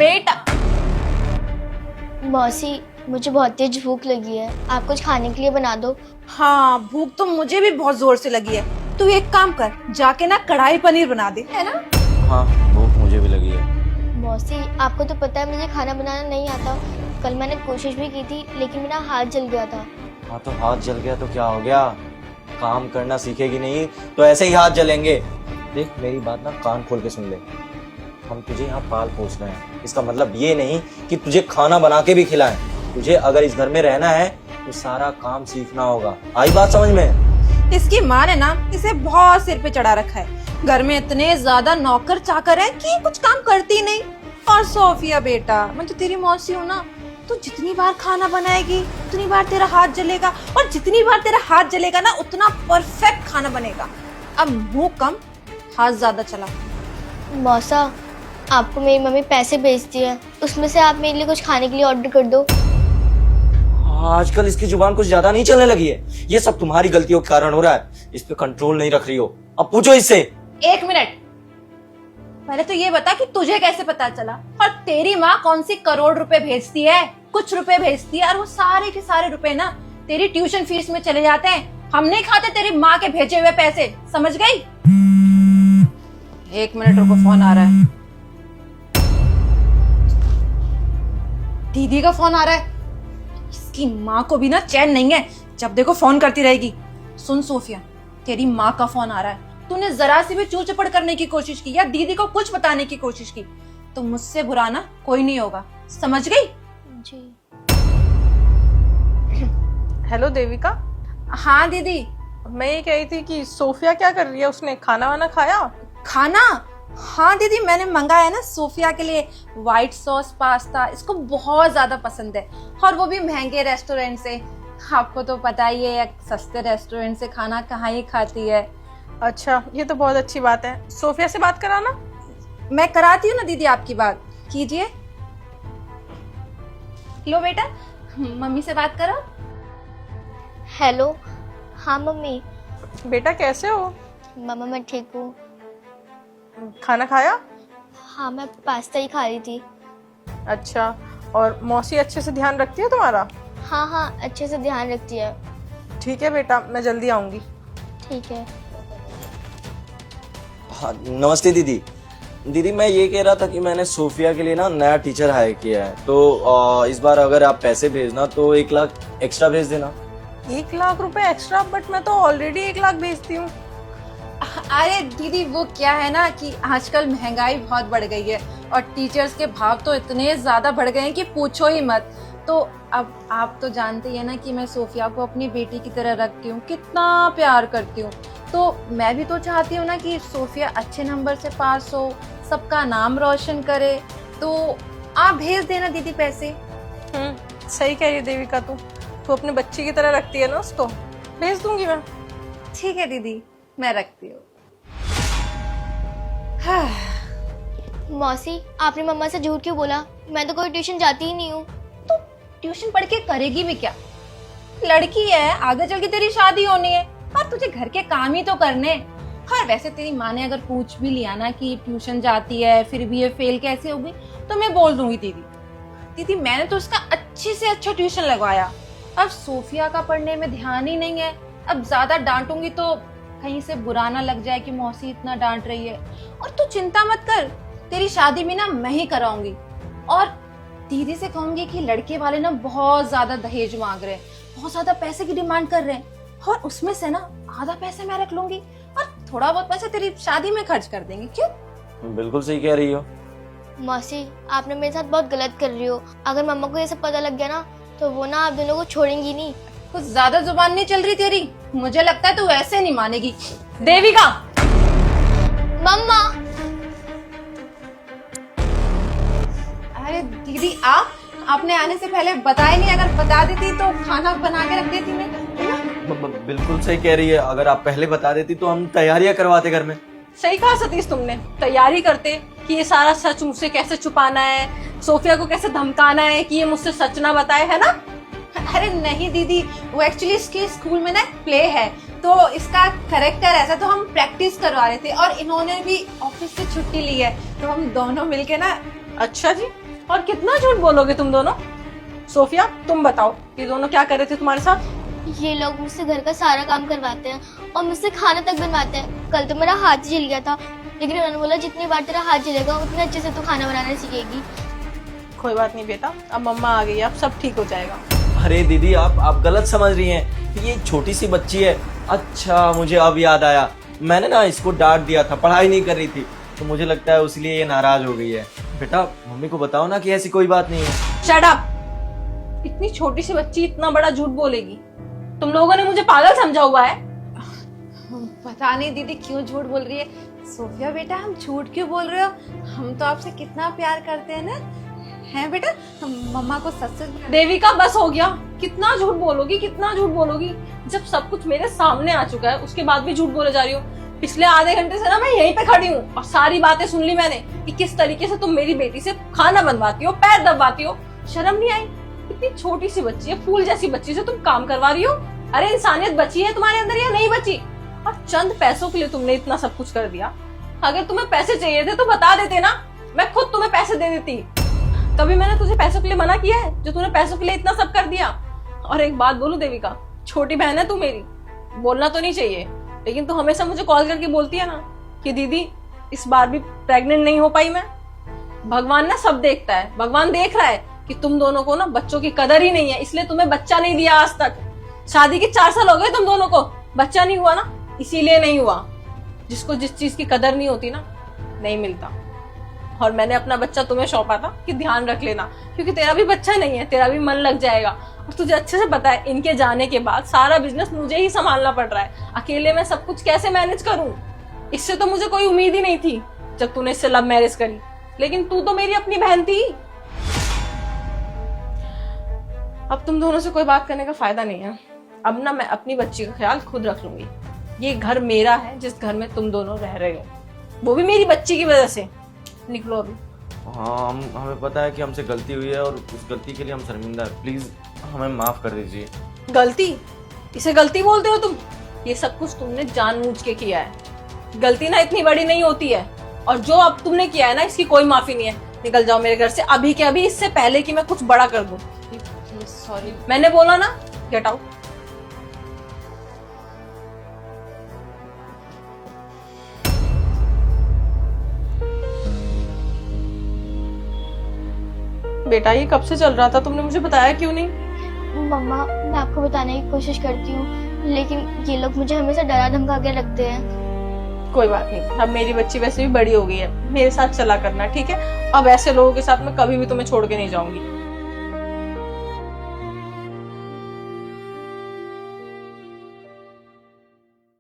बेटा। मौसी, मुझे बहुत तेज भूख लगी है, आप कुछ खाने के लिए बना दो। हाँ, भूख तो मुझे भी बहुत जोर से लगी है। तू एक काम कर, जाके ना कढ़ाई पनीर बना दे, है ना? हाँ, भूख मुझे भी लगी है। मौसी, आपको तो पता है मुझे खाना बनाना नहीं आता। कल मैंने कोशिश भी की थी लेकिन मेरा हाथ जल गया था। हाँ तो हाथ जल गया तो क्या हो गया, काम करना सीखेगी नहीं तो ऐसे ही हाथ जलेंगे। देख मेरी बात ना कान खोल के सुन ले, हम तुझे यहाँ पाल पोस रहे हैं, इसका मतलब ये नहीं कि तुझे खाना बना के भी खिलाएं। तुझे अगर इस घर में रहना है तो सारा काम सीखना होगा। आई बात समझ में? इसकी माँ ने ना इसे बहुत सिर पे चढ़ा रखा है। घर में इतने ज्यादा नौकर चाकर हैं कि कुछ काम करती नहीं। और सोफिया बेटा, मैं तो तेरी मौसी हूँ ना, तू जितनी बार खाना बनाएगी उतनी बार तेरा हाथ जलेगा, और जितनी बार तेरा हाथ जलेगा ना उतना परफेक्ट खाना बनेगा। अब मुंह कम, हाथ ज्यादा चला। मौसा, आपको मेरी मम्मी पैसे भेजती है, उसमें से आप मेरे लिए कुछ खाने के लिए ऑर्डर कर दो। आजकल इसकी जुबान कुछ ज्यादा नहीं चलने लगी है, ये सब तुम्हारी गलतियों के कारण हो रहा है। इस पे कंट्रोल नहीं रख रही हो, अब पूछो इससे। एक मिनट, पहले तो ये बता कि तुझे कैसे पता चला, और तेरी माँ कौन सी करोड़ रुपए भेजती है? कुछ रुपए भेजती है, और वो सारे के सारे रुपए ना तेरी ट्यूशन फीस में चले जाते हैं। हम नहीं खाते तेरी माँ के भेजे हुए पैसे, समझ गई? एक मिनट रुको, फोन आ रहा है। दीदी का फोन आ रहा है। इसकी माँ को भी ना चैन नहीं है, जब देखो फोन करती रहेगी। सुन सोफिया, तेरी माँ का फोन आ रहा है। तूने जरा सी भी चूर चपड़ करने की कोशिश की या दीदी को कुछ बताने की कोशिश की तो मुझसे बुरा ना कोई नहीं होगा, समझ गई? जी। हेलो देविका। हाँ दीदी। मैं ये कह रही थी कि सोफिया क्या कर रही है, उसने खाना वाना खाया? खाना? हाँ दीदी, मैंने मंगाया ना सोफिया के लिए व्हाइट सॉस पास्ता, इसको बहुत ज्यादा पसंद है, और वो भी महंगे रेस्टोरेंट से। आपको तो पता ही है सस्ते रेस्टोरेंट से खाना कहाँ ही खाती है। अच्छा, ये तो बहुत अच्छी बात है। सोफिया से बात कराना। मैं कराती हूँ ना दीदी, आपकी बात कीजिए। लो बेटा, मम्मी से बात करो। हेलो। हाँ मम्मी। बेटा कैसे हो? मम्मा मैं ठीक हूँ। खाना खाया? हाँ, मैं पास्ता ही खा रही थी। अच्छा, और मौसी अच्छे से ध्यान रखती है तुम्हारा? हाँ हाँ, अच्छे से ध्यान रखती है। ठीक है बेटा, मैं जल्दी आऊंगी। ठीक है। हाँ नमस्ते दीदी। दीदी मैं ये कह रहा था कि मैंने सोफिया के लिए ना नया टीचर हायर किया है, तो इस बार अगर आप पैसे भेजना तो 1 लाख एक्स्ट्रा भेज देना। 1 लाख रुपए एक्स्ट्रा? बट मैं तो ऑलरेडी 1 लाख भेजती हूँ। अरे दीदी, वो क्या है ना कि आजकल महंगाई बहुत बढ़ गई है, और टीचर्स के भाव तो इतने ज्यादा बढ़ गए हैं कि पूछो ही मत। तो अब आप तो जानते ही है ना कि मैं सोफिया को अपनी बेटी की तरह रखती हूँ, कितना प्यार करती हूँ। तो मैं भी तो चाहती हूँ ना कि सोफिया अच्छे नंबर से पास हो, सबका नाम रोशन करे। तो आप भेज देना दीदी पैसे। सही कह रही है देविका, तू अपने बच्ची की तरह रखती है ना उसको। भेज दूंगी मैं। ठीक है दीदी, मैं रखती हूँ। मौसी, आपने मम्मा से झूठ क्यों बोला? मैं तो कोई ट्यूशन जाती ही नहीं हूँ। तो ट्यूशन पढ़ के करेगी भी क्या? लड़की है, आगे चल के तेरी शादी होनी है, और तुझे घर के काम ही तो करने। और वैसे तेरी माँ ने अगर पूछ भी लिया ना कि ट्यूशन जाती है फिर भी ये फेल कैसे होगी, तो मैं बोल दूंगी दीदी मैंने तो उसका अच्छे से अच्छा ट्यूशन लगवाया। अब सोफिया का पढ़ने में ध्यान ही नहीं है। अब ज्यादा डांटूंगी तो कहीं से बुरा ना लग जाए कि मौसी इतना डांट रही है। और तू चिंता मत कर, तेरी शादी भी ना मैं ही कराऊंगी। और दीदी से कहूंगी कि लड़के वाले ना बहुत ज्यादा दहेज मांग रहे हैं, बहुत ज्यादा पैसे की डिमांड कर रहे हैं, और उसमें से ना आधा पैसे मैं रख लूंगी, और थोड़ा बहुत पैसा तेरी शादी में खर्च कर देंगे। क्यों? बिल्कुल सही कह रही हो। मौसी, आपने मेरे साथ बहुत गलत कर रही हो। अगर मम्मा को ये सब पता लग गया ना तो वो ना आप दोनों को छोड़ेंगी नहीं। कुछ ज्यादा जुबान नहीं चल रही तेरी, मुझे लगता है तू ऐसे नहीं मानेगी। देविका! मम्मा! अरे दीदी, आपने आने से पहले बताया नहीं, अगर बता देती तो खाना बना के रख देती मैं। बिल्कुल सही कह रही है, अगर आप पहले बता देती तो हम तैयारियां करवाते घर में। सही कहा सतीश तुमने, तैयारी करते कि ये सारा सच मुझसे कैसे छुपाना है, सोफिया को कैसे धमकाना है कि ये मुझसे सच ना बताए, है ना? अरे नहीं दीदी, वो एक्चुअली इसके स्कूल में ना एक प्ले है, तो इसका करेक्टर ऐसा, तो हम प्रैक्टिस करवा रहे थे, और इन्होंने भी ऑफिस से छुट्टी ली है, तो हम दोनों मिलके ना। अच्छा जी, और कितना झूठ बोलोगे तुम दोनों? सोफिया तुम बताओ, ये दोनों क्या कर रहे थे तुम्हारे साथ? ये लोग मुझसे घर का सारा काम करवाते हैं और मुझसे खाना तक बनवाते हैं। कल तो मेरा हाथ जल गया था, लेकिन उन्होंने बोला जितनी बार तेरा हाथ जलेगा उतने अच्छे से तू खाना बनाना सीखेगी। कोई बात नहीं बेटा, अब मम्मा आ गई है, अब सब ठीक हो जाएगा। अरे दीदी आप गलत समझ रही हैं, ये छोटी सी बच्ची है। अच्छा मुझे अब याद आया, मैंने ना इसको डांट दिया था, पढ़ाई नहीं कर रही थी, तो मुझे लगता है उसलिए ये नाराज हो गई है। बेटा मम्मी को बताओ ना कि ऐसी कोई बात नहीं है। Shut up! इतनी छोटी सी बच्ची इतना बड़ा झूठ बोलेगी? तुम लोगों ने मुझे पागल समझा हुआ है। पता नहीं दीदी क्यों झूठ बोल रही है। सोफिया बेटा हम झूठ क्यों बोल रहे हो? हम तो आपसे कितना प्यार करते हैं ना, है बेटा? हम मम्मा को सच सच देविका बस हो गया, कितना झूठ बोलोगी, कितना झूठ बोलोगी? जब सब कुछ मेरे सामने आ चुका है उसके बाद भी झूठ बोले जा रही हो। पिछले आधे घंटे से ना मैं यहीं पे खड़ी हूँ और सारी बातें सुन ली मैंने कि किस तरीके से तुम मेरी बेटी से खाना बनवाती हो, पैर दबवाती हो। शर्म नहीं आई? इतनी छोटी सी बच्ची है, फूल जैसी बच्ची से तुम काम करवा रही हो। अरे इंसानियत बची है तुम्हारे अंदर या नहीं बची? और चंद पैसों के लिए तुमने इतना सब कुछ कर दिया। अगर तुम्हें पैसे चाहिए थे तो बता देते ना, मैं खुद तुम्हें पैसे दे देती। कभी मैंने तुझे पैसों के लिए मना किया है जो तूने पैसों के लिए इतना सब कर दिया? और एक बात बोलूं देविका, छोटी बहन है तू मेरी, बोलना तो नहीं चाहिए, लेकिन तू हमेशा मुझे कॉल करके बोलती है ना कि दीदी इस बार भी प्रेग्नेंट नहीं हो पाई मैं। भगवान ना सब देखता है, भगवान देख रहा है कि तुम दोनों को ना बच्चों की कदर ही नहीं है, इसलिए तुम्हें बच्चा नहीं दिया आज तक। शादी के 4 साल हो गए तुम दोनों को, बच्चा नहीं हुआ ना, इसीलिए नहीं हुआ। जिसको जिस चीज की कदर नहीं होती ना, नहीं मिलता। और मैंने अपना बच्चा तुम्हें सौंपा था कि ध्यान रख लेना, क्योंकि तेरा भी बच्चा नहीं है, तेरा भी मन लग जाएगा। और तुझे अच्छे से पता है इनके जाने के बाद सारा बिजनेस मुझे ही संभालना पड़ रहा है। अकेले मैं सब कुछ कैसे मैनेज करूं? इससे तो मुझे कोई उम्मीद ही नहीं थी जब तूने इससे लव मैरिज करी, लेकिन तू तो मेरी अपनी बहन थी। अब तुम दोनों से कोई बात करने का फायदा नहीं है। अब ना मैं अपनी बच्ची का ख्याल खुद रख लूंगी। ये घर मेरा है जिस घर में तुम दोनों रह रहे हो, वो भी मेरी बच्ची की वजह से। निकलो अभी। हाँ हमें पता है कि हमसे गलती हुई है और उस गलती के लिए हम शर्मिंदा है, प्लीज हमें माफ कर दीजिए। गलती? इसे गलती बोलते हो तुम? ये सब कुछ तुमने जानबूझ के किया है। गलती ना इतनी बड़ी नहीं होती है, और जो अब तुमने किया है ना इसकी कोई माफी नहीं है। निकल जाओ मेरे घर से अभी के अभी, इससे पहले कि मैं कुछ बड़ा कर दूं। सॉरी। मैंने बोला ना, गेट आउट। बेटा ये कब से चल रहा था, तुमने मुझे बताया क्यों नहीं? मम्मा मैं आपको बताने की कोशिश करती हूँ, लेकिन ये लोग मुझे हमेशा डरा धमका के रखते हैं। कोई बात नहीं, अब मेरी बच्ची वैसे भी बड़ी हो गई है, मेरे साथ चला करना, ठीक है? अब ऐसे लोगों के साथ मैं कभी भी तुम्हें छोड़ के नहीं जाऊंगी।